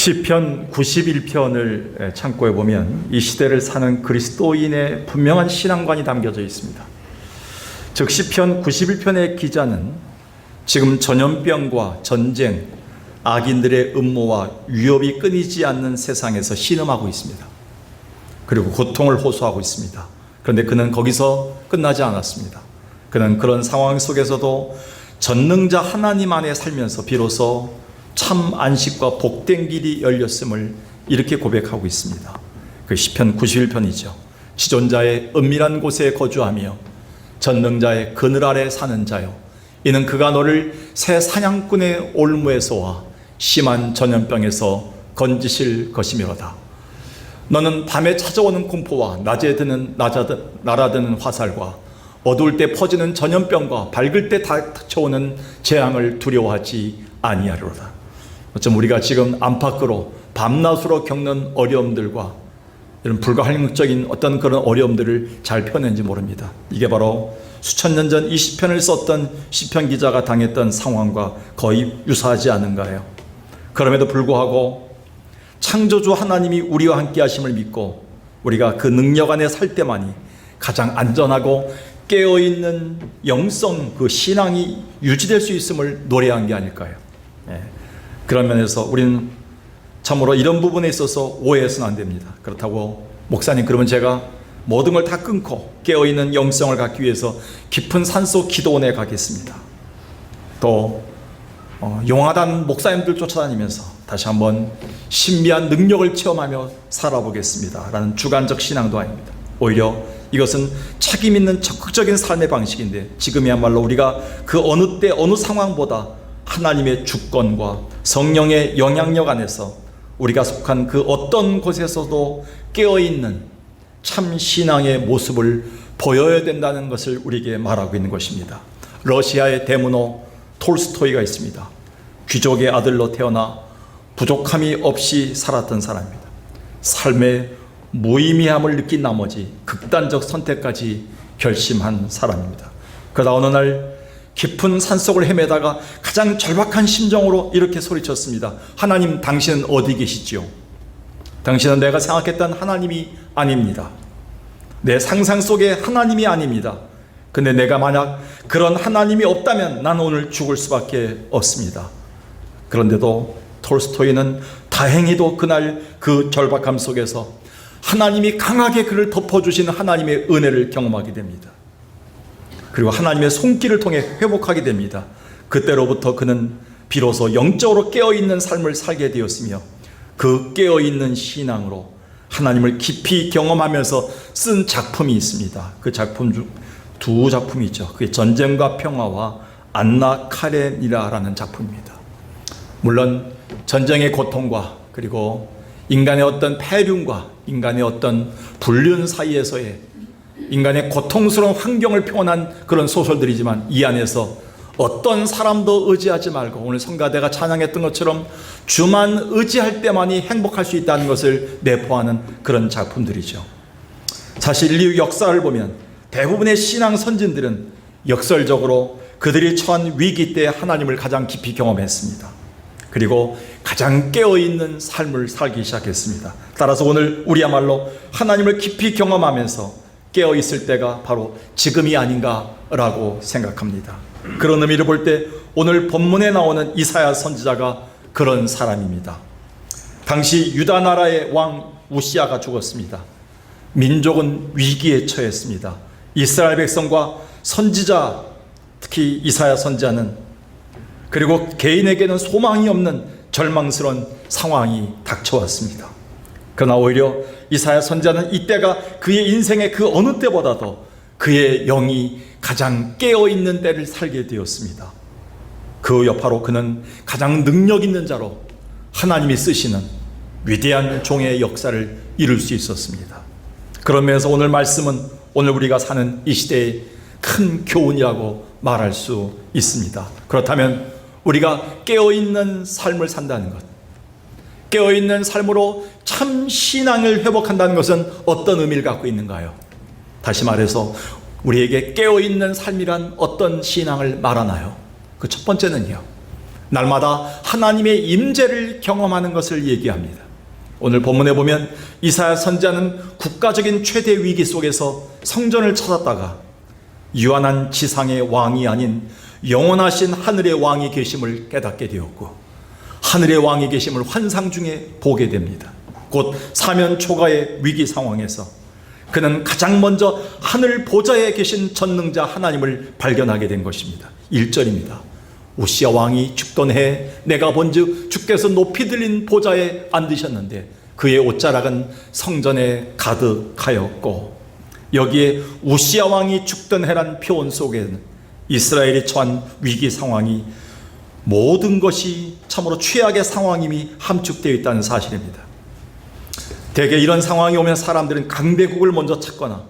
시편 91편을 참고해 보면 이 시대를 사는 그리스도인의 분명한 신앙관이 담겨져 있습니다. 즉 시편 91편의 기자는 지금 전염병과 전쟁, 악인들의 음모와 위협이 끊이지 않는 세상에서 신음하고 있습니다. 그리고 고통을 호소하고 있습니다. 그런데 그는 거기서 끝나지 않았습니다. 그는 그런 상황 속에서도 전능자 하나님 안에 살면서 비로소 참 안식과 복된 길이 열렸음을 이렇게 고백하고 있습니다. 그 시편 91편이죠. 지존자의 은밀한 곳에 거주하며 전능자의 그늘 아래 사는 자여, 이는 그가 너를 새 사냥꾼의 올무에서와 심한 전염병에서 건지실 것이미로다. 너는 밤에 찾아오는 공포와 낮에 날아드는 화살과 어두울 때 퍼지는 전염병과 밝을 때 닥쳐오는 재앙을 두려워하지 아니하리로다. 어쩜 우리가 지금 안팎으로 밤낮으로 겪는 어려움들과 이런 불가항력적인 어떤 그런 어려움들을 잘 표현했는지 모릅니다. 이게 바로 수천 년 전 이 시편을 썼던 시편 기자가 당했던 상황과 거의 유사하지 않은가요? 그럼에도 불구하고 창조주 하나님이 우리와 함께 하심을 믿고 우리가 그 능력 안에 살 때만이 가장 안전하고 깨어있는 영성, 그 신앙이 유지될 수 있음을 노래한 게 아닐까요? 그런 면에서 우리는 참으로 이런 부분에 있어서 오해해서는 안 됩니다. 그렇다고 목사님, 그러면 제가 모든 걸 다 끊고 깨어있는 영성을 갖기 위해서 깊은 산속 기도원에 가겠습니다. 또 용하단 목사님들 쫓아다니면서 다시 한번 신비한 능력을 체험하며 살아보겠습니다 라는 주관적 신앙도 아닙니다. 오히려 이것은 책임 있는 적극적인 삶의 방식인데, 지금이야말로 우리가 그 어느 때 어느 상황보다 하나님의 주권과 성령의 영향력 안에서 우리가 속한 그 어떤 곳에서도 깨어있는 참 신앙의 모습을 보여야 된다는 것을 우리에게 말하고 있는 것입니다. 러시아의 대문호 톨스토이가 있습니다. 귀족의 아들로 태어나 부족함이 없이 살았던 사람입니다. 삶의 무의미함을 느낀 나머지 극단적 선택까지 결심한 사람입니다. 그러다 어느 날 깊은 산속을 헤매다가 가장 절박한 심정으로 이렇게 소리쳤습니다. 하나님, 당신은 어디 계시지요? 당신은 내가 생각했던 하나님이 아닙니다. 내 상상 속의 하나님이 아닙니다. 근데 내가 만약 그런 하나님이 없다면 나는 오늘 죽을 수밖에 없습니다. 그런데도 톨스토이는 다행히도 그날 그 절박함 속에서 하나님이 강하게 그를 덮어주신 하나님의 은혜를 경험하게 됩니다. 그리고 하나님의 손길을 통해 회복하게 됩니다. 그때로부터 그는 비로소 영적으로 깨어있는 삶을 살게 되었으며, 그 깨어있는 신앙으로 하나님을 깊이 경험하면서 쓴 작품이 있습니다. 그 작품 중 두 작품이 있죠. 그게 전쟁과 평화와 안나 카레니라라는 작품입니다. 물론 전쟁의 고통과 그리고 인간의 어떤 패륜과 인간의 어떤 불륜 사이에서의 인간의 고통스러운 환경을 표현한 그런 소설들이지만, 이 안에서 어떤 사람도 의지하지 말고 오늘 성가대가 찬양했던 것처럼 주만 의지할 때만이 행복할 수 있다는 것을 내포하는 그런 작품들이죠. 사실 인류 역사를 보면 대부분의 신앙 선진들은 역설적으로 그들이 처한 위기 때 하나님을 가장 깊이 경험했습니다. 그리고 가장 깨어있는 삶을 살기 시작했습니다. 따라서 오늘 우리야말로 하나님을 깊이 경험하면서 깨어있을 때가 바로 지금이 아닌가라고 생각합니다. 그런 의미를 볼 때 오늘 본문에 나오는 이사야 선지자가 그런 사람입니다. 당시 유다 나라의 왕 우시야가 죽었습니다. 민족은 위기에 처했습니다. 이스라엘 백성과 선지자, 특히 이사야 선지자는, 그리고 개인에게는 소망이 없는 절망스러운 상황이 닥쳐왔습니다. 그러나 오히려 이사야 선지자는 이때가 그의 인생의 그 어느 때보다도 그의 영이 가장 깨어있는 때를 살게 되었습니다. 그 여파로 그는 가장 능력 있는 자로 하나님이 쓰시는 위대한 종의 역사를 이룰 수 있었습니다. 그러면서 오늘 말씀은 오늘 우리가 사는 이 시대의 큰 교훈이라고 말할 수 있습니다. 그렇다면 우리가 깨어있는 삶을 산다는 것, 깨어있는 삶으로 참 신앙을 회복한다는 것은 어떤 의미를 갖고 있는가요? 다시 말해서 우리에게 깨어있는 삶이란 어떤 신앙을 말하나요? 그 첫 번째는요, 날마다 하나님의 임재를 경험하는 것을 얘기합니다. 오늘 본문에 보면 이사야 선지자는 국가적인 최대 위기 속에서 성전을 찾았다가 유한한 지상의 왕이 아닌 영원하신 하늘의 왕이 계심을 깨닫게 되었고, 하늘의 왕이 계심을 환상 중에 보게 됩니다. 곧 사면 초가의 위기 상황에서 그는 가장 먼저 하늘 보좌에 계신 전능자 하나님을 발견하게 된 것입니다. 1절입니다. 우시야 왕이 죽던 해 내가 본즉 주께서 높이 들린 보좌에 앉으셨는데 그의 옷자락은 성전에 가득하였고, 여기에 우시야 왕이 죽던 해란 표현 속에는 이스라엘이 처한 위기 상황이 모든 것이 참으로 최악의 상황임이 함축되어 있다는 사실입니다. 대개 이런 상황이 오면 사람들은 강대국을 먼저 찾거나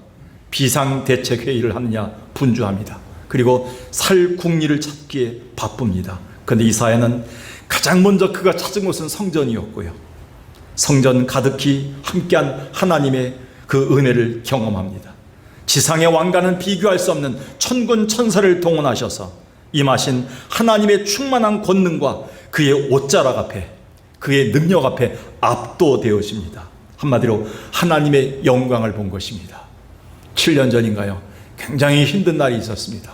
비상대책회의를 하느냐 분주합니다. 그리고 살 국리를 찾기에 바쁩니다. 그런데 이사야는 가장 먼저 그가 찾은 곳은 성전이었고요, 성전 가득히 함께한 하나님의 그 은혜를 경험합니다. 지상의 왕과는 비교할 수 없는 천군 천사를 동원하셔서 임하신 하나님의 충만한 권능과 그의 옷자락 앞에, 그의 능력 앞에 압도되어집니다. 한마디로 하나님의 영광을 본 것입니다. 7년 전인가요? 굉장히 힘든 날이 있었습니다.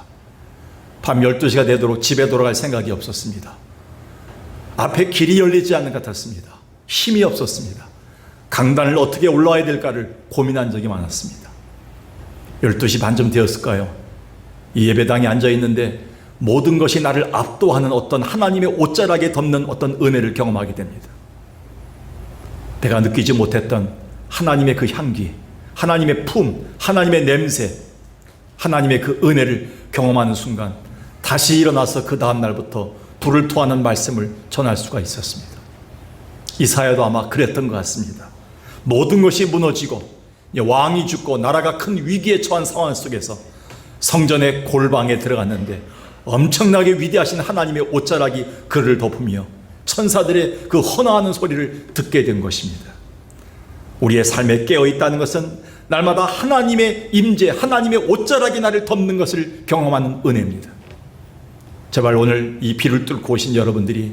밤 12시가 되도록 집에 돌아갈 생각이 없었습니다. 앞에 길이 열리지 않는 것 같았습니다. 힘이 없었습니다. 강단을 어떻게 올라와야 될까를 고민한 적이 많았습니다. 12시 반쯤 되었을까요? 이 예배당에 앉아있는데 모든 것이 나를 압도하는 어떤 하나님의 옷자락에 덮는 어떤 은혜를 경험하게 됩니다. 내가 느끼지 못했던 하나님의 그 향기, 하나님의 품, 하나님의 냄새, 하나님의 그 은혜를 경험하는 순간 다시 일어나서 그 다음 날부터 불을 토하는 말씀을 전할 수가 있었습니다. 이사야도 아마 그랬던 것 같습니다. 모든 것이 무너지고 왕이 죽고 나라가 큰 위기에 처한 상황 속에서 성전의 골방에 들어갔는데 엄청나게 위대하신 하나님의 옷자락이 그를 덮으며 천사들의 그 헌화하는 소리를 듣게 된 것입니다. 우리의 삶에 깨어있다는 것은 날마다 하나님의 임재, 하나님의 옷자락이 나를 덮는 것을 경험하는 은혜입니다. 제발 오늘 이 비를 뚫고 오신 여러분들이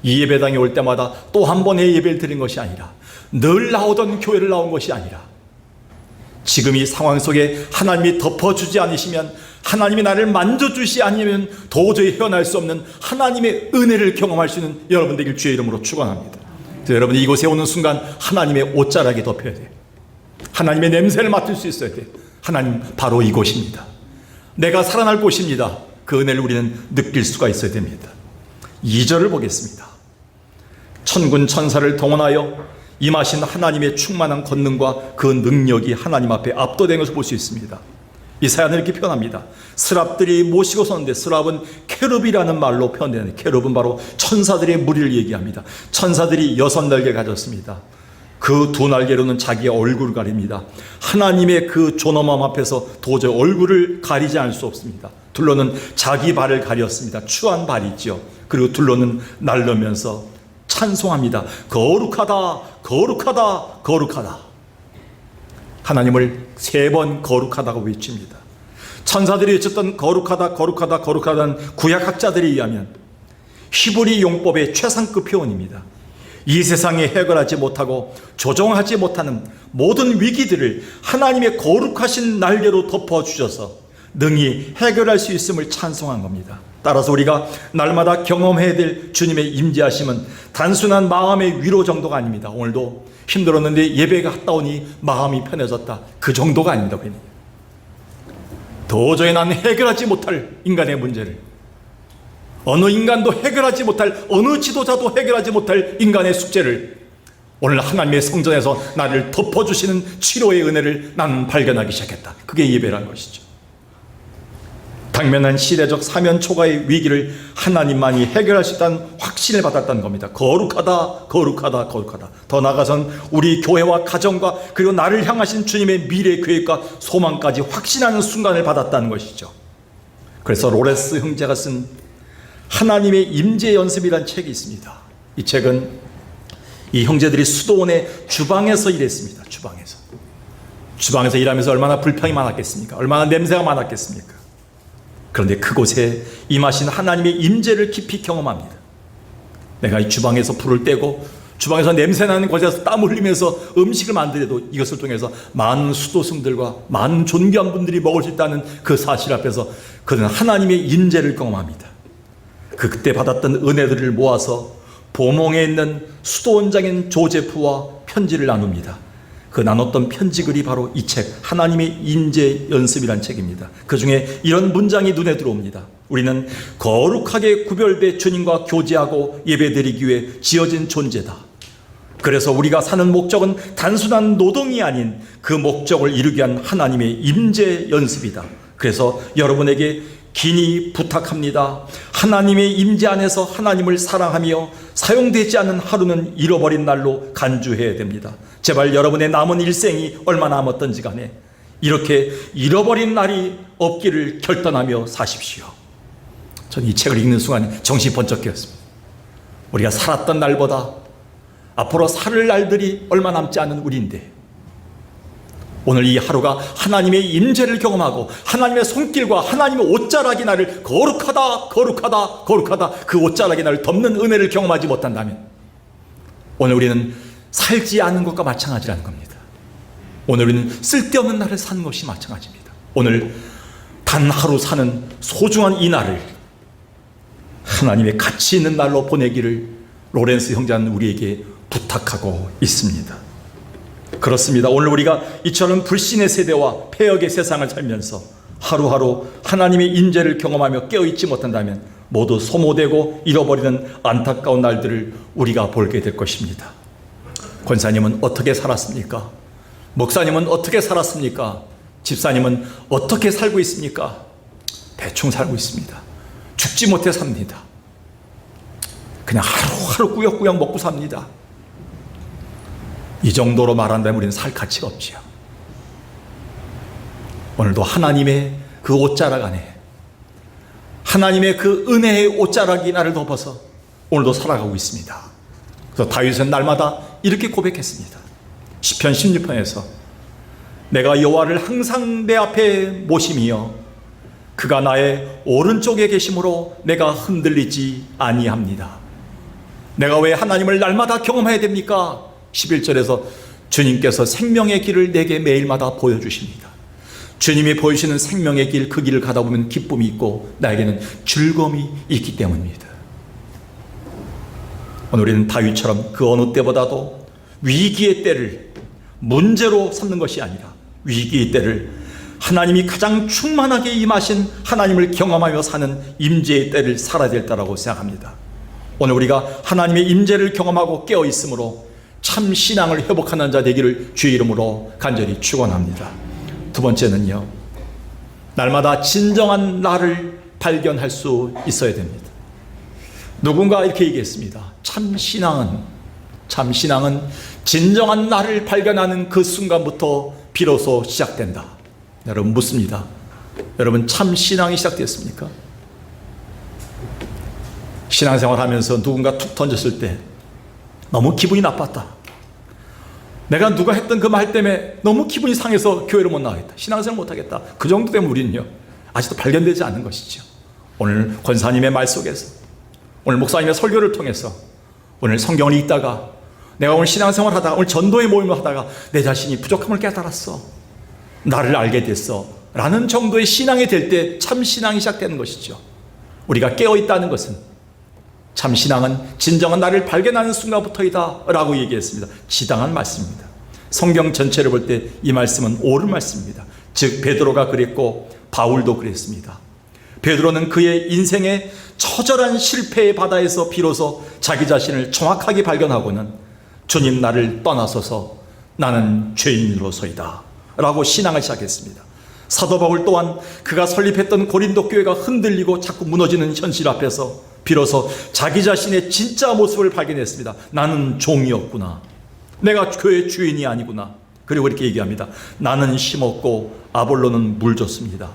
이 예배당에 올 때마다 또 한 번의 예배를 드린 것이 아니라 늘 나오던 교회를 나온 것이 아니라 지금 이 상황 속에 하나님이 덮어주지 않으시면, 하나님이 나를 만져주시 아니면 도저히 헤어날 수 없는 하나님의 은혜를 경험할 수 있는 여러분들에게 주의 이름으로 축원합니다. 여러분이 이곳에 오는 순간 하나님의 옷자락에 덮여야 돼요. 하나님의 냄새를 맡을 수 있어야 돼요. 하나님 바로 이곳입니다. 내가 살아날 곳입니다. 그 은혜를 우리는 느낄 수가 있어야 됩니다. 2절을 보겠습니다. 천군 천사를 동원하여 임하신 하나님의 충만한 권능과 그 능력이 하나님 앞에 압도된 것을 볼 수 있습니다. 이사야는 이렇게 표현합니다. 스랍들이 모시고 섰는데, 스랍은 케룹이라는 말로 표현되는, 케룹은 바로 천사들의 무리를 얘기합니다. 천사들이 6날개를 가졌습니다. 그 2날개로는 자기의 얼굴을 가립니다. 하나님의 그 존엄함 앞에서 도저히 얼굴을 가리지 않을 수 없습니다. 둘로는 자기 발을 가렸습니다. 추한 발이죠. 그리고 둘로는 날르면서 찬송합니다. 거룩하다, 거룩하다, 거룩하다. 하나님을 3번 거룩하다고 외칩니다. 천사들이 외쳤던 거룩하다, 거룩하다, 거룩하다는 구약학자들에 의하면 히브리 용법의 최상급 표현입니다. 이 세상에 해결하지 못하고 조정하지 못하는 모든 위기들을 하나님의 거룩하신 날개로 덮어주셔서 능히 해결할 수 있음을 찬송한 겁니다. 따라서 우리가 날마다 경험해야 될 주님의 임재하심은 단순한 마음의 위로 정도가 아닙니다. 오늘도 힘들었는데 예배가 갔다 오니 마음이 편해졌다, 그 정도가 아닙니다. 도저히 나는 해결하지 못할 인간의 문제를, 어느 인간도 해결하지 못할, 어느 지도자도 해결하지 못할 인간의 숙제를 오늘 하나님의 성전에서 나를 덮어주시는 치료의 은혜를 나는 발견하기 시작했다. 그게 예배라는 것이죠. 당면한 시대적 사면 초가의 위기를 하나님만이 해결할 수 있다는 확신을 받았다는 겁니다. 거룩하다, 거룩하다, 거룩하다. 더 나아가선 우리 교회와 가정과 그리고 나를 향하신 주님의 미래 계획과 소망까지 확신하는 순간을 받았다는 것이죠. 그래서 로레스 형제가 쓴 하나님의 임재 연습이라는 책이 있습니다. 이 책은 이 형제들이 수도원의 주방에서 일했습니다. 주방에서 일하면서 얼마나 불평이 많았겠습니까? 얼마나 냄새가 많았겠습니까? 그런데 그곳에 임하신 하나님의 임재를 깊이 경험합니다. 내가 이 주방에서 불을 떼고 주방에서 냄새나는 곳에서 땀 흘리면서 음식을 만들어도 이것을 통해서 많은 수도승들과 많은 존귀한 분들이 먹을 수 있다는 그 사실 앞에서 그는 하나님의 임재를 경험합니다. 그때 받았던 은혜들을 모아서 보몽에 있는 수도원장인 조제프와 편지를 나눕니다. 그 나눴던 편지글이 바로 이 책, 하나님의 임재 연습이란 책입니다. 그 중에 이런 문장이 눈에 들어옵니다. 우리는 거룩하게 구별돼 주님과 교제하고 예배드리기 위해 지어진 존재다. 그래서 우리가 사는 목적은 단순한 노동이 아닌 그 목적을 이루기 위한 하나님의 임재 연습이다. 그래서 여러분에게 긴히 부탁합니다. 하나님의 임재 안에서 하나님을 사랑하며 사용되지 않은 하루는 잃어버린 날로 간주해야 됩니다. 제발 여러분의 남은 일생이 얼마 남았던지 간에 이렇게 잃어버린 날이 없기를 결단하며 사십시오. 저는 이 책을 읽는 순간 정신이 번쩍 깨었습니다. 우리가 살았던 날보다 앞으로 살 날들이 얼마 남지 않은 우리인데 오늘 이 하루가 하나님의 임재를 경험하고 하나님의 손길과 하나님의 옷자락이 나를 거룩하다 거룩하다 거룩하다 그 옷자락이 나를 덮는 은혜를 경험하지 못한다면 오늘 우리는 살지 않은 것과 마찬가지라는 겁니다. 오늘 우리는 쓸데없는 날을 사는 것이 마찬가지입니다. 오늘 단 하루 사는 소중한 이 날을 하나님의 가치 있는 날로 보내기를 로렌스 형제는 우리에게 부탁하고 있습니다. 그렇습니다. 오늘 우리가 이처럼 불신의 세대와 폐역의 세상을 살면서 하루하루 하나님의 임재를 경험하며 깨어있지 못한다면 모두 소모되고 잃어버리는 안타까운 날들을 우리가 보게 될 것입니다. 권사님은 어떻게 살았습니까? 목사님은 어떻게 살았습니까? 집사님은 어떻게 살고 있습니까? 대충 살고 있습니다. 죽지 못해 삽니다. 그냥 하루하루 꾸역꾸역 먹고 삽니다. 이 정도로 말한다면 우리는 살 가치가 없지요. 오늘도 하나님의 그 옷자락 안에 하나님의 그 은혜의 옷자락이 나를 덮어서 오늘도 살아가고 있습니다. 그래서 다윗은 날마다 이렇게 고백했습니다. 시편 16편에서 내가 여호와를 항상 내 앞에 모심이여 그가 나의 오른쪽에 계심으로 내가 흔들리지 아니합니다. 내가 왜 하나님을 날마다 경험해야 됩니까? 11절에서 주님께서 생명의 길을 내게 매일마다 보여주십니다. 주님이 보여주시는 생명의 길, 그 길을 가다 보면 기쁨이 있고 나에게는 즐거움이 있기 때문입니다. 오늘 우리는 다윗처럼 그 어느 때보다도 위기의 때를 문제로 삼는 것이 아니라 위기의 때를 하나님이 가장 충만하게 임하신 하나님을 경험하며 사는 임재의 때를 살아야 될 때라고 생각합니다. 오늘 우리가 하나님의 임재를 경험하고 깨어 있으므로 참 신앙을 회복하는 자 되기를 주의 이름으로 간절히 축원합니다. 두 번째는요, 날마다 진정한 나를 발견할 수 있어야 됩니다. 누군가 이렇게 얘기했습니다. 참 신앙은 진정한 나를 발견하는 그 순간부터 비로소 시작된다. 여러분 묻습니다. 여러분 참 신앙이 시작됐습니까? 신앙생활 하면서 누군가 툭 던졌을 때 너무 기분이 나빴다. 내가 누가 했던 그 말 때문에 너무 기분이 상해서 교회를 못 나가겠다. 신앙생활 못하겠다. 그 정도 되면 우리는요 아직도 발견되지 않는 것이죠. 오늘 권사님의 말 속에서, 오늘 목사님의 설교를 통해서, 오늘 성경을 읽다가, 내가 오늘 신앙생활 하다가, 오늘 전도의 모임을 하다가 내 자신이 부족함을 깨달았어, 나를 알게 됐어 라는 정도의 신앙이 될 때 참 신앙이 시작되는 것이죠. 우리가 깨어있다는 것은, 참 신앙은 진정한 나를 발견하는 순간부터이다 라고 얘기했습니다. 지당한 말씀입니다. 성경 전체를 볼 때 이 말씀은 옳은 말씀입니다. 즉 베드로가 그랬고 바울도 그랬습니다. 베드로는 그의 인생의 처절한 실패의 바다에서 비로소 자기 자신을 정확하게 발견하고는 주님 나를 떠나소서 나는 죄인으로서이다 라고 신앙을 시작했습니다. 사도 바울 또한 그가 설립했던 고린도 교회가 흔들리고 자꾸 무너지는 현실 앞에서 비로소 자기 자신의 진짜 모습을 발견했습니다. 나는 종이었구나. 내가 교회 주인이 아니구나. 그리고 이렇게 얘기합니다. 나는 심었고 아볼로는 물 줬습니다.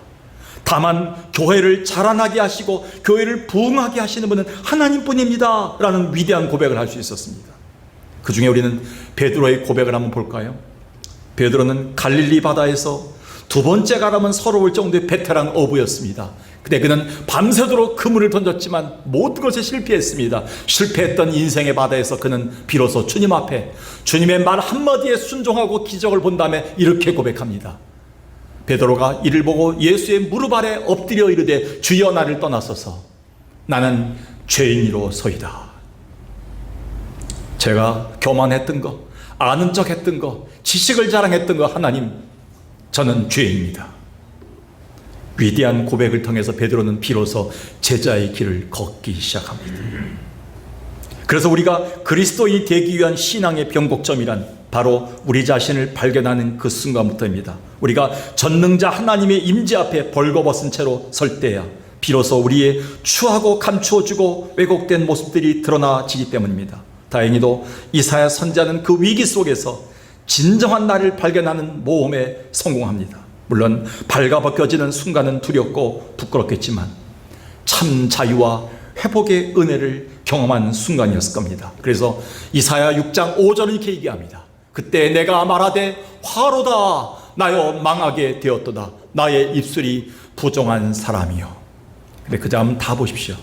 다만 교회를 자라나게 하시고 교회를 부흥하게 하시는 분은 하나님뿐입니다 라는 위대한 고백을 할 수 있었습니다. 그 중에 우리는 베드로의 고백을 한번 볼까요? 베드로는 갈릴리 바다에서 두 번째 가라면 서러울 정도의 베테랑 어부였습니다. 근데 그는 밤새도록 그물을 던졌지만 모든 것에 실패했습니다. 실패했던 인생의 바다에서 그는 비로소 주님 앞에 주님의 말 한마디에 순종하고 기적을 본 다음에 이렇게 고백합니다. 베드로가 이를 보고 예수의 무릎 아래 엎드려 이르되 주여 나를 떠나소서 나는 죄인이로소이다. 제가 교만했던 거, 아는 척 했던 거, 지식을 자랑했던 거, 하나님 저는 죄인입니다. 위대한 고백을 통해서 베드로는 비로소 제자의 길을 걷기 시작합니다. 그래서 우리가 그리스도인이 되기 위한 신앙의 변곡점이란 바로 우리 자신을 발견하는 그 순간부터입니다. 우리가 전능자 하나님의 임재 앞에 벌거벗은 채로 설 때야 비로소 우리의 추하고 감추어지고 왜곡된 모습들이 드러나지기 때문입니다. 다행히도 이사야 선지자는 그 위기 속에서 진정한 나를 발견하는 모험에 성공합니다. 물론 발가벗겨지는 순간은 두렵고 부끄럽겠지만 참 자유와 회복의 은혜를 경험한 순간이었을 겁니다. 그래서 이사야 6장 5절은 이렇게 얘기합니다. 그때 내가 말하되 화로다 나여 망하게 되었도다 나의 입술이 부정한 사람이요. 근데 그 다음 다 보십시오.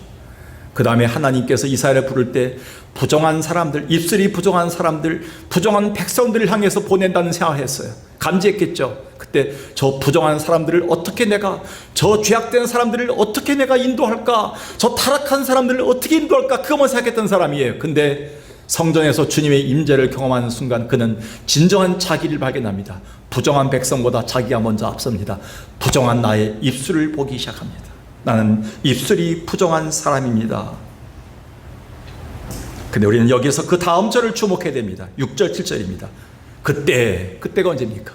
그 다음에 하나님께서 이사야를 부를 때 부정한 사람들, 입술이 부정한 사람들, 부정한 백성들을 향해서 보낸다는 생각을 했어요. 감지했겠죠. 그때 저 부정한 사람들을 어떻게 내가, 저 죄악된 사람들을 어떻게 내가 인도할까, 저 타락한 사람들을 어떻게 인도할까, 그것만 생각했던 사람이에요. 근데 성전에서 주님의 임재를 경험하는 순간 그는 진정한 자기를 발견합니다. 부정한 백성보다 자기가 먼저 앞섭니다. 부정한 나의 입술을 보기 시작합니다. 나는 입술이 부정한 사람입니다. 근데 우리는 여기서 그 다음 절을 주목해야 됩니다. 6절 7절입니다. 그때가 언제입니까?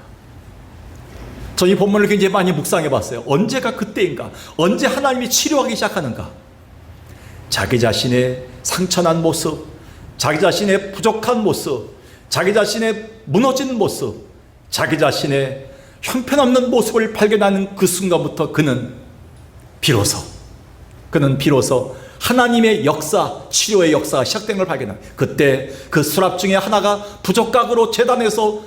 저 이 본문을 굉장히 많이 묵상해 봤어요. 언제가 그때인가? 언제 하나님이 치료하기 시작하는가? 자기 자신의 상처난 모습, 자기 자신의 부족한 모습, 자기 자신의 무너진 모습, 자기 자신의 형편없는 모습을 발견하는 그 순간부터 그는 비로소 하나님의 역사, 치료의 역사가 시작된 걸 발견합니다. 그때 그 수랍 중에 하나가 부적각으로 제단에서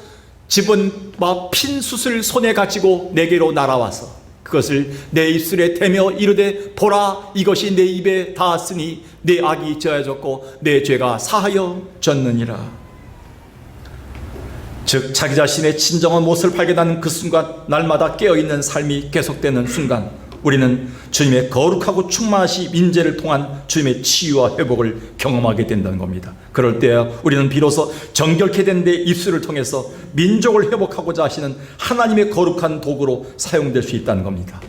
집은 막 핀 숯을 손에 가지고 내게로 날아와서 그것을 내 입술에 대며 이르되 보라 이것이 내 입에 닿았으니 내 악이 저어졌고 내 죄가 사하여졌느니라. 즉 자기 자신의 진정한 모습을 발견하는 그 순간, 날마다 깨어있는 삶이 계속되는 순간 우리는 주님의 거룩하고 충만하신 임재를 통한 주님의 치유와 회복을 경험하게 된다는 겁니다. 그럴 때야 우리는 비로소 정결케 된 내 입술을 통해서 민족을 회복하고자 하시는 하나님의 거룩한 도구로 사용될 수 있다는 겁니다.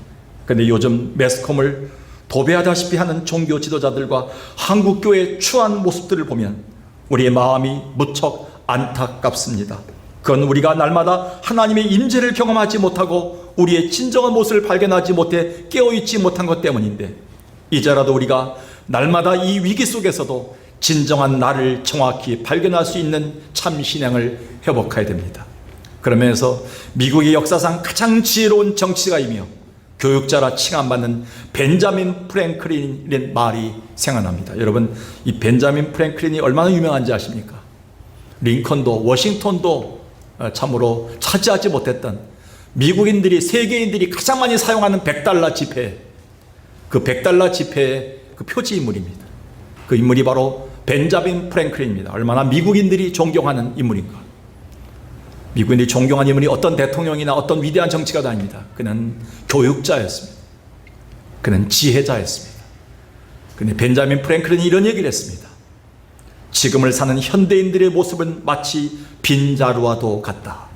그런데 요즘 매스컴을 도배하다시피 하는 종교 지도자들과 한국교회의 추한 모습들을 보면 우리의 마음이 무척 안타깝습니다. 그건 우리가 날마다 하나님의 임재를 경험하지 못하고 우리의 진정한 모습을 발견하지 못해 깨어있지 못한 것 때문인데, 이제라도 우리가 날마다 이 위기 속에서도 진정한 나를 정확히 발견할 수 있는 참 신앙을 회복해야 됩니다. 그러면서 미국의 역사상 가장 지혜로운 정치가이며 교육자라 칭함받는 벤자민 프랭클린의 말이 생각납니다. 여러분, 이 벤자민 프랭클린이 얼마나 유명한지 아십니까? 링컨도 워싱턴도 참으로 차지하지 못했던 미국인들이, 세계인들이 가장 많이 사용하는 $100 지폐, 그 $100 지폐의 그 표지 인물입니다. 그 인물이 바로 벤자민 프랭클린입니다. 얼마나 미국인들이 존경하는 인물인가. 미국인들이 존경하는 인물이 어떤 대통령이나 어떤 위대한 정치가도 아닙니다. 그는 교육자였습니다. 그는 지혜자였습니다. 근데 벤자민 프랭클린이 이런 얘기를 했습니다. 지금을 사는 현대인들의 모습은 마치 빈자루와도 같다.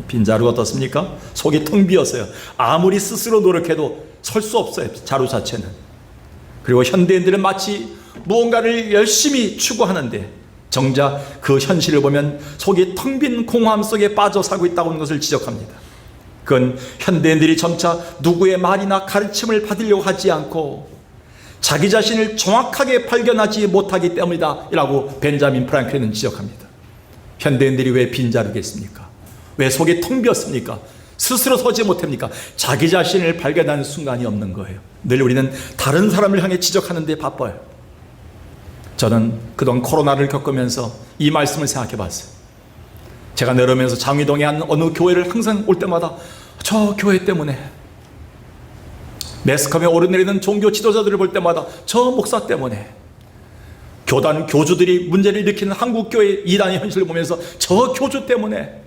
빈자루가 어떻습니까? 속이 텅 비었어요. 아무리 스스로 노력해도 설 수 없어요, 자루 자체는. 그리고 현대인들은 마치 무언가를 열심히 추구하는데 정작 그 현실을 보면 속이 텅 빈 공허함 속에 빠져 살고 있다고 하는 것을 지적합니다. 그건 현대인들이 점차 누구의 말이나 가르침을 받으려고 하지 않고 자기 자신을 정확하게 발견하지 못하기 때문이다 라고 벤자민 프랭클린은 지적합니다. 현대인들이 왜 빈자루겠습니까? 왜 속이 텅 비었습니까? 스스로 서지 못합니까? 자기 자신을 발견하는 순간이 없는 거예요. 늘 우리는 다른 사람을 향해 지적하는 데 바빠요. 저는 그동안 코로나를 겪으면서 이 말씀을 생각해 봤어요. 제가 내려오면서 장위동에 한 어느 교회를 항상 올 때마다 저 교회 때문에 매스컴에 오르내리는 종교 지도자들을 볼 때마다 저 목사 때문에, 교단 교주들이 문제를 일으키는 한국교회 이단의 현실을 보면서 저 교주 때문에,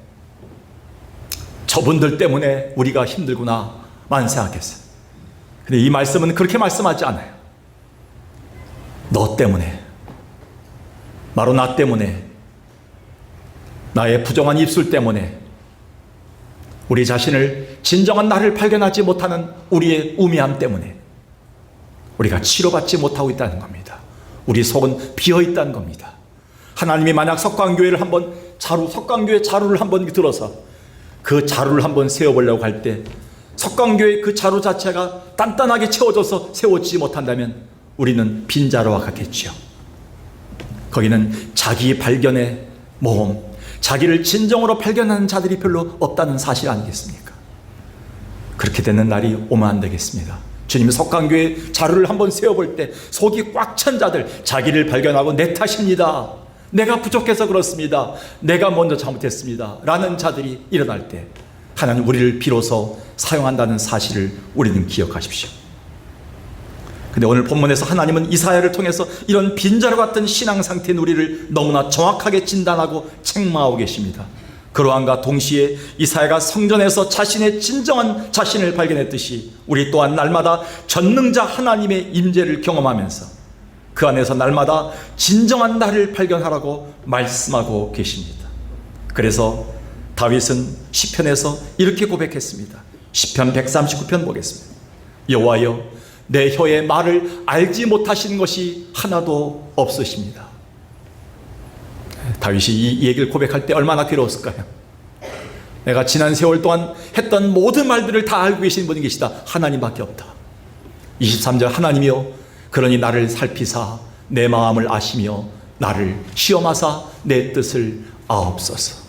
저분들 때문에 우리가 힘들구나만 생각했어요. 근데 이 말씀은 그렇게 말씀하지 않아요. 너 때문에, 바로 나 때문에, 나의 부정한 입술 때문에, 우리 자신을 진정한 나를 발견하지 못하는 우리의 우매함 때문에 우리가 치료받지 못하고 있다는 겁니다. 우리 속은 비어있다는 겁니다. 하나님이 만약 석강교회를 한번 석강교회 자루를 한번 들어서 그 자루를 한번 세워보려고 할 때 석강교회 그 자루 자체가 단단하게 채워져서 세워지지 못한다면 우리는 빈자루와 같겠지요. 거기는 자기 발견의 모험, 자기를 진정으로 발견하는 자들이 별로 없다는 사실 아니겠습니까? 그렇게 되는 날이 오면 안 되겠습니다. 주님이 석강교회 자루를 한번 세워볼 때 속이 꽉 찬 자들, 자기를 발견하고 내 탓입니다, 내가 부족해서 그렇습니다, 내가 먼저 잘못했습니다 라는 자들이 일어날 때 하나님 우리를 비로소 사용한다는 사실을 우리는 기억하십시오. 근데 오늘 본문에서 하나님은 이사야를 통해서 이런 빈자루 같은 신앙 상태인 우리를 너무나 정확하게 진단하고 책망하고 계십니다. 그러한과 동시에 이사야가 성전에서 자신의 진정한 자신을 발견했듯이 우리 또한 날마다 전능자 하나님의 임재를 경험하면서 그 안에서 날마다 진정한 나를 발견하라고 말씀하고 계십니다. 그래서 다윗은 시편에서 이렇게 고백했습니다. 시편 139편 보겠습니다. 여호와여, 내 혀의 말을 알지 못하신 것이 하나도 없으십니다. 다윗이 이 얘기를 고백할 때 얼마나 괴로웠을까요? 내가 지난 세월 동안 했던 모든 말들을 다 알고 계신 분이 계시다. 하나님밖에 없다. 23절 하나님이여, 그러니 나를 살피사 내 마음을 아시며 나를 시험하사 내 뜻을 아옵소서.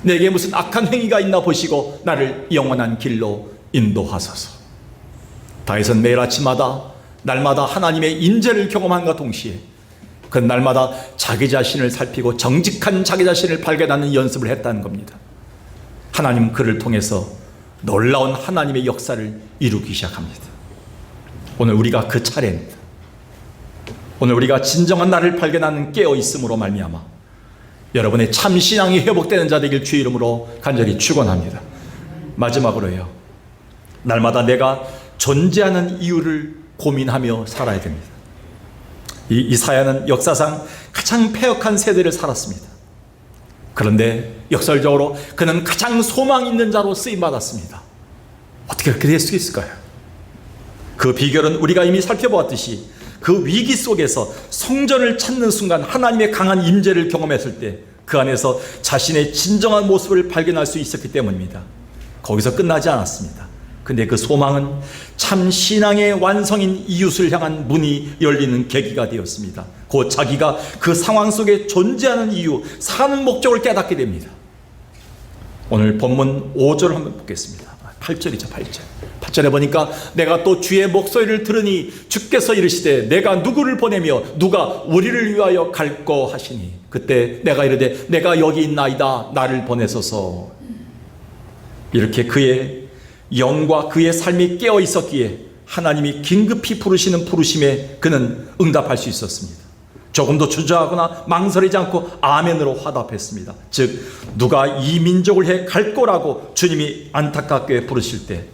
내게 무슨 악한 행위가 있나 보시고 나를 영원한 길로 인도하소서. 다윗은 매일 아침마다 날마다 하나님의 인재를 경험함과 동시에 그 날마다 자기 자신을 살피고 정직한 자기 자신을 발견하는 연습을 했다는 겁니다. 하나님 그를 통해서 놀라운 하나님의 역사를 이루기 시작합니다. 오늘 우리가 그 차례입니다. 오늘 우리가 진정한 나를 발견하는 깨어있음으로 말미암아 여러분의 참 신앙이 회복되는 자 되길 주의 이름으로 간절히 축원합니다. 마지막으로요, 날마다 내가 존재하는 이유를 고민하며 살아야 됩니다. 이사야는 역사상 가장 패역한 세대를 살았습니다. 그런데 역설적으로 그는 가장 소망 있는 자로 쓰임받았습니다. 어떻게 그렇게 될 수 있을까요? 그 비결은 우리가 이미 살펴보았듯이 그 위기 속에서 성전을 찾는 순간 하나님의 강한 임재를 경험했을 때 그 안에서 자신의 진정한 모습을 발견할 수 있었기 때문입니다. 거기서 끝나지 않았습니다. 근데 그 소망은 참 신앙의 완성인 이웃을 향한 문이 열리는 계기가 되었습니다. 곧 자기가 그 상황 속에 존재하는 이유, 사는 목적을 깨닫게 됩니다. 오늘 본문 5절 한번 보겠습니다. 8절이죠. 8절에 보니까 내가 또 주의 목소리를 들으니 주께서 이르시되 내가 누구를 보내며 누가 우리를 위하여 갈꼬 하시니 그때 내가 이르되 내가 여기 있나이다, 나를 보내소서. 이렇게 그의 영과 그의 삶이 깨어 있었기에 하나님이 긴급히 부르시는 부르심에 그는 응답할 수 있었습니다. 조금도 주저하거나 망설이지 않고 아멘으로 화답했습니다. 즉 누가 이 민족을 해 갈 거라고 주님이 안타깝게 부르실 때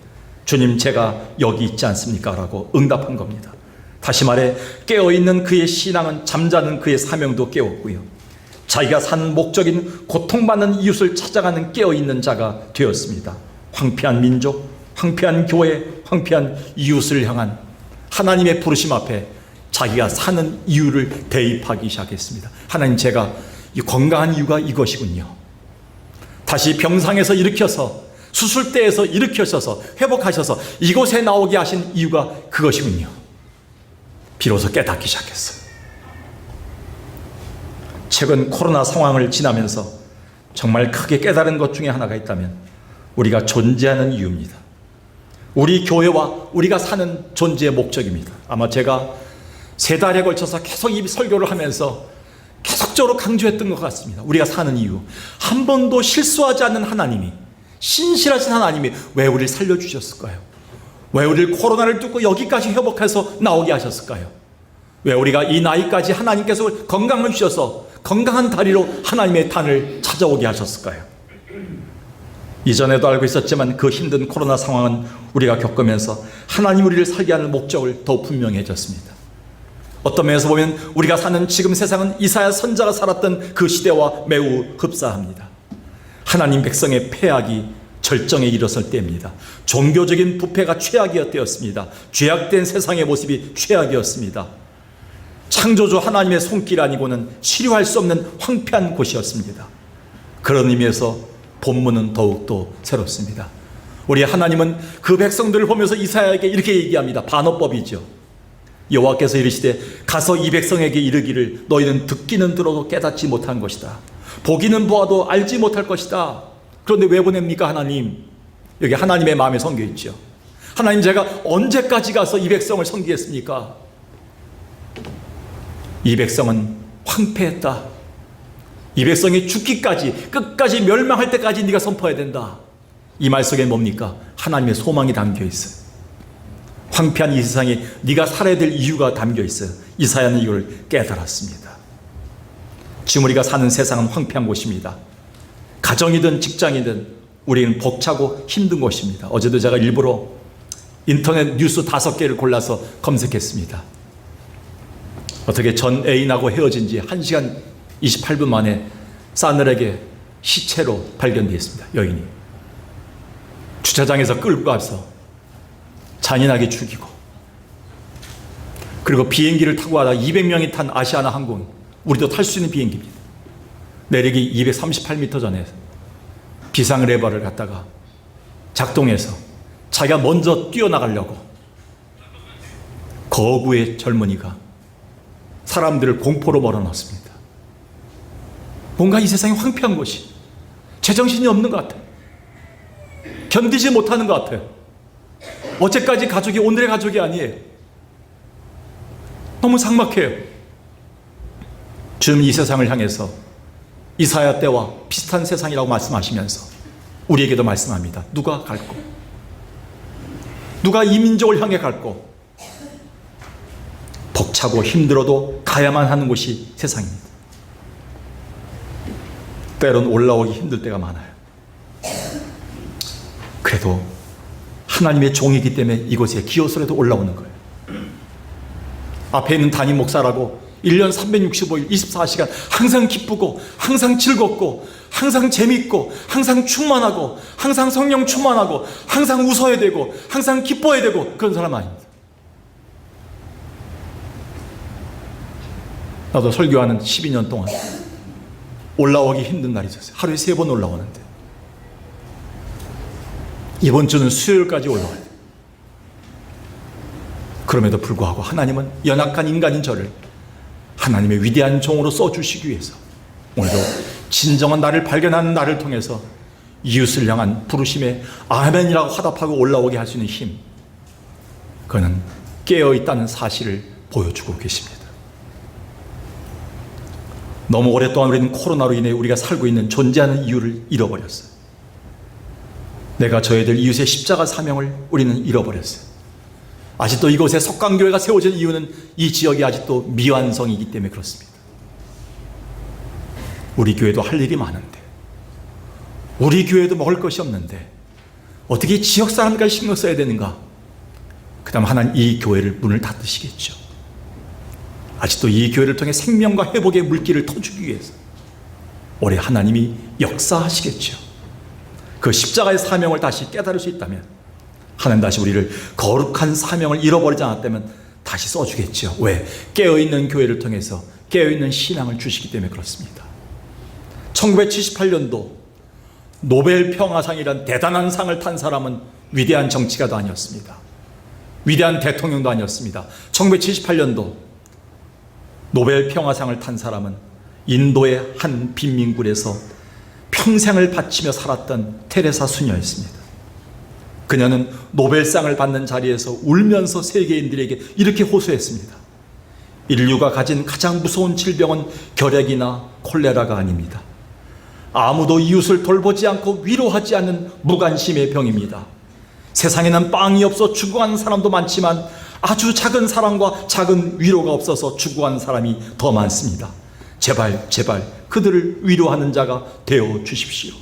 주님 제가 여기 있지 않습니까? 라고 응답한 겁니다. 다시 말해 깨어있는 그의 신앙은 잠자는 그의 사명도 깨웠고요, 자기가 사는 목적인 고통받는 이웃을 찾아가는 깨어있는 자가 되었습니다. 황폐한 민족, 황폐한 교회, 황폐한 이웃을 향한 하나님의 부르심 앞에 자기가 사는 이유를 대입하기 시작했습니다. 하나님, 제가 이 건강한 이유가 이것이군요. 다시 병상에서 일으켜서 수술대에서 일으켜셔서 회복하셔서 이곳에 나오게 하신 이유가 그것이군요. 비로소 깨닫기 시작했어요. 최근 코로나 상황을 지나면서 정말 크게 깨달은 것 중에 하나가 있다면 우리가 존재하는 이유입니다. 우리 교회와 우리가 사는 존재의 목적입니다. 아마 제가 3달에 걸쳐서 계속 이 설교를 하면서 계속적으로 강조했던 것 같습니다. 우리가 사는 이유, 한 번도 실수하지 않는 하나님이, 신실하신 하나님이 왜 우리를 살려주셨을까요? 왜 우리를 코로나를 뚫고 여기까지 회복해서 나오게 하셨을까요? 왜 우리가 이 나이까지 하나님께서 건강을 주셔서 건강한 다리로 하나님의 단을 찾아오게 하셨을까요? 이전에도 알고 있었지만 그 힘든 코로나 상황은 우리가 겪으면서 하나님 우리를 살게 하는 목적을 더 분명해졌습니다. 어떤 면에서 보면 우리가 사는 지금 세상은 이사야 선자가 살았던 그 시대와 매우 흡사합니다. 하나님 백성의 패악이 절정에 이르렀을 때입니다. 종교적인 부패가 최악이었습니다. 죄악된 세상의 모습이 최악이었습니다. 창조주 하나님의 손길 아니고는 치료할 수 없는 황폐한 곳이었습니다. 그런 의미에서 본문은 더욱더 새롭습니다. 우리 하나님은 그 백성들을 보면서 이사야에게 이렇게 얘기합니다. 반어법이죠. 여호와께서 이르시되 가서 이 백성에게 이르기를 너희는 듣기는 들어도 깨닫지 못한 것이다. 보기는 보아도 알지 못할 것이다. 그런데 왜 보냅니까 하나님? 여기 하나님의 마음에 담겨 있죠. 하나님, 제가 언제까지 가서 이 백성을 섬기겠습니까? 이 백성은 황폐했다. 이 백성이 죽기까지, 끝까지 멸망할 때까지 네가 선포해야 된다. 이 말 속에 뭡니까? 하나님의 소망이 담겨 있어요. 황폐한 이 세상에 네가 살아야 될 이유가 담겨 있어요. 이사야는 이걸 깨달았습니다. 지금 우리가 사는 세상은 황폐한 곳입니다. 가정이든 직장이든 우리는 벅차고 힘든 곳입니다. 어제도 제가 일부러 인터넷 뉴스 5개를 골라서 검색했습니다. 어떻게 전 애인하고 헤어진 지 1시간 28분 만에 싸늘하게 시체로 발견되었습니다. 여인이 주차장에서 끌고 가서 잔인하게 죽이고, 그리고 비행기를 타고 가다가 200명이 탄 아시아나 항공, 우리도 탈 수 있는 비행기입니다. 내리기 238m 전에 비상 레버를 갖다가 작동해서 자기가 먼저 뛰어나가려고 거구의 젊은이가 사람들을 공포로 몰아넣습니다. 뭔가 이 세상이 황폐한 것이, 제정신이 없는 것 같아요. 견디지 못하는 것 같아요. 어제까지 가족이 오늘의 가족이 아니에요. 너무 삭막해요. 주님 이 세상을 향해서 이사야 때와 비슷한 세상이라고 말씀하시면서 우리에게도 말씀합니다. 누가 갈고, 누가 이 민족을 향해 갈고, 벅차고 힘들어도 가야만 하는 곳이 세상입니다. 때론 올라오기 힘들 때가 많아요. 그래도 하나님의 종이기 때문에 이곳에 기어서라도 올라오는 거예요. 앞에 있는 담임 목사라고 1년 365일 24시간 항상 기쁘고 항상 즐겁고 항상 재밌고 항상 충만하고 항상 성령 충만하고 항상 웃어야 되고 항상 기뻐야 되고 그런 사람 아닙니다. 나도 설교하는 12년 동안 올라오기 힘든 날이 있었어요. 하루에 3번 올라오는데 이번 주는 수요일까지 올라와야 돼요. 그럼에도 불구하고 하나님은 연약한 인간인 저를 하나님의 위대한 종으로 써주시기 위해서 오늘도 진정한 나를 발견하는 나를 통해서 이웃을 향한 부르심에 아멘이라고 화답하고 올라오게 할 수 있는 힘, 그는 깨어있다는 사실을 보여주고 계십니다. 너무 오랫동안 우리는 코로나로 인해 우리가 살고 있는 존재하는 이유를 잃어버렸어요. 내가 져야 될 이웃의 십자가 사명을 우리는 잃어버렸어요. 아직도 이곳에 석강교회가 세워진 이유는 이 지역이 아직도 미완성이기 때문에 그렇습니다. 우리 교회도 할 일이 많은데, 우리 교회도 먹을 것이 없는데 어떻게 지역 사람까지 신경 써야 되는가? 그 다음 하나님 이 교회를 문을 닫으시겠죠. 아직도 이 교회를 통해 생명과 회복의 물길을 터주기 위해서 올해 하나님이 역사하시겠죠. 그 십자가의 사명을 다시 깨달을 수 있다면 하나님 다시 우리를 거룩한 사명을 잃어버리지 않았다면 다시 써주겠죠. 왜? 깨어있는 교회를 통해서 깨어있는 신앙을 주시기 때문에 그렇습니다. 1978년도 노벨 평화상이란 대단한 상을 탄 사람은 위대한 정치가도 아니었습니다. 위대한 대통령도 아니었습니다. 1978년도 노벨 평화상을 탄 사람은 인도의 한 빈민굴에서 평생을 바치며 살았던 테레사 수녀였습니다. 그녀는 노벨상을 받는 자리에서 울면서 세계인들에게 이렇게 호소했습니다. 인류가 가진 가장 무서운 질병은 결핵이나 콜레라가 아닙니다. 아무도 이웃을 돌보지 않고 위로하지 않는 무관심의 병입니다. 세상에는 빵이 없어 죽어가는 사람도 많지만 아주 작은 사랑과 작은 위로가 없어서 죽어가는 사람이 더 많습니다. 제발 제발 그들을 위로하는 자가 되어 주십시오.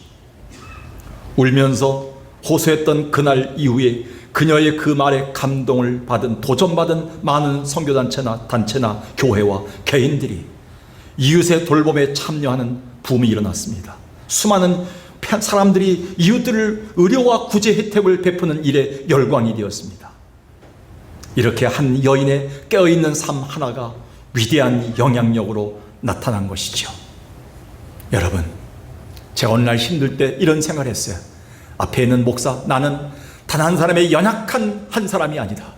울면서 호소했던 그날 이후에 그녀의 그 말에 감동을 받은, 도전받은 많은 선교단체나 단체나 교회와 개인들이 이웃의 돌봄에 참여하는 붐이 일어났습니다. 수많은 사람들이 이웃들을 의료와 구제 혜택을 베푸는 일에 열광이 되었습니다. 이렇게 한 여인의 깨어있는 삶 하나가 위대한 영향력으로 나타난 것이죠. 여러분, 제가 어느 날 힘들 때 이런 생각을 했어요. 앞에 있는 목사, 나는 단 한 사람의 연약한 한 사람이 아니다.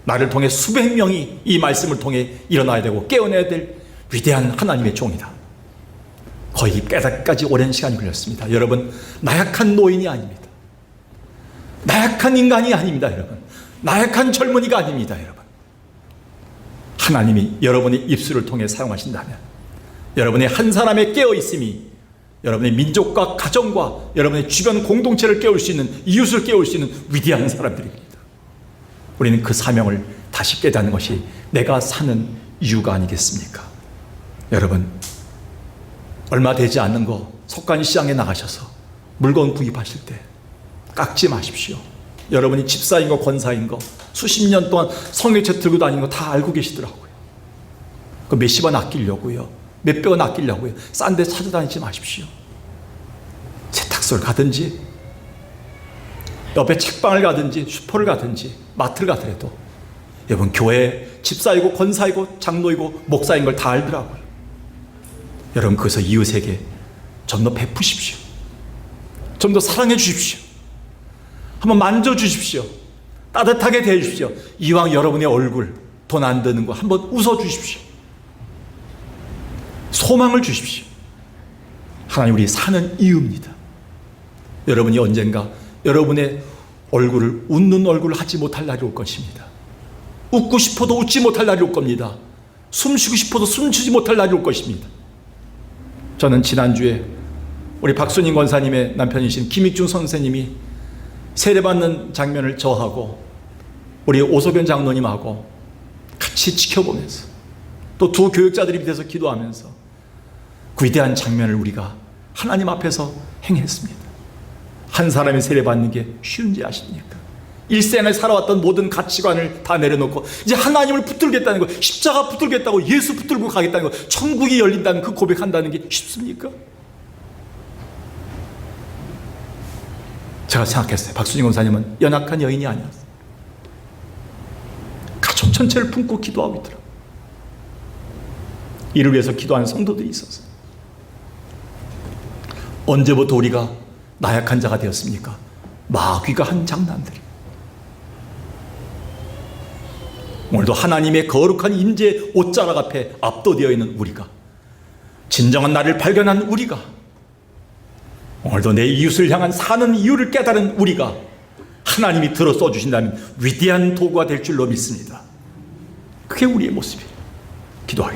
나를 통해 수백 명이 이 말씀을 통해 일어나야 되고 깨어나야 될 위대한 하나님의 종이다. 거의 깨닫기까지 오랜 시간이 걸렸습니다. 여러분, 나약한 노인이 아닙니다. 나약한 인간이 아닙니다. 여러분, 나약한 젊은이가 아닙니다. 여러분, 하나님이 여러분의 입술을 통해 사용하신다면 여러분의 한 사람의 깨어있음이 여러분의 민족과 가정과 여러분의 주변 공동체를 깨울 수 있는, 이웃을 깨울 수 있는 위대한 사람들입니다. 우리는 그 사명을 다시 깨닫는 것이 내가 사는 이유가 아니겠습니까? 여러분, 얼마 되지 않는 거 석간시장에 나가셔서 물건 구입하실 때 깎지 마십시오. 여러분이 집사인 거 권사인 거 수십 년 동안 성회채 들고 다니는 거 다 알고 계시더라고요. 그 몇십 원 아끼려고요, 몇백 원 아끼려고요, 싼 데 찾아다니지 마십시오. 세탁소를 가든지 옆에 책방을 가든지 슈퍼를 가든지 마트를 가더라도 여러분, 교회 집사이고 권사이고 장로이고 목사인 걸 다 알더라고요. 여러분, 그래서 이웃에게 좀 더 베푸십시오. 좀 더 사랑해 주십시오. 한번 만져주십시오. 따뜻하게 대해주십시오. 이왕 여러분의 얼굴 돈 안 드는 거 한번 웃어주십시오. 소망을 주십시오. 하나님, 우리 사는 이유입니다. 여러분이 언젠가 여러분의 얼굴을, 웃는 얼굴을 하지 못할 날이 올 것입니다. 웃고 싶어도 웃지 못할 날이 올 겁니다. 숨쉬고 싶어도 숨쉬지 못할 날이 올 것입니다. 저는 지난주에 우리 박순인 권사님의 남편이신 김익중 선생님이 세례받는 장면을 저하고 우리 오소변 장로님하고 같이 지켜보면서 또 두 교육자들이 밑에서 기도하면서 그 위대한 장면을 우리가 하나님 앞에서 행했습니다. 한 사람이 세례받는 게 쉬운지 아십니까? 일생을 살아왔던 모든 가치관을 다 내려놓고 이제 하나님을 붙들겠다는 거, 십자가 붙들겠다고, 예수 붙들고 가겠다는 거, 천국이 열린다는 그 고백한다는 게 쉽습니까? 제가 생각했어요. 박순희 권사님은 연약한 여인이 아니었어요. 가족 전체를 품고 기도하고 있더라고요. 이를 위해서 기도하는 성도들이 있었어요. 언제부터 우리가 나약한 자가 되었습니까? 마귀가 한 장난들이. 오늘도 하나님의 거룩한 임재 옷자락 앞에 압도되어 있는 우리가, 진정한 나를 발견한 우리가, 오늘도 내 이웃을 향한 사는 이유를 깨달은 우리가 하나님이 들어 써주신다면 위대한 도구가 될 줄로 믿습니다. 그게 우리의 모습이에요. 기도하겠습니다.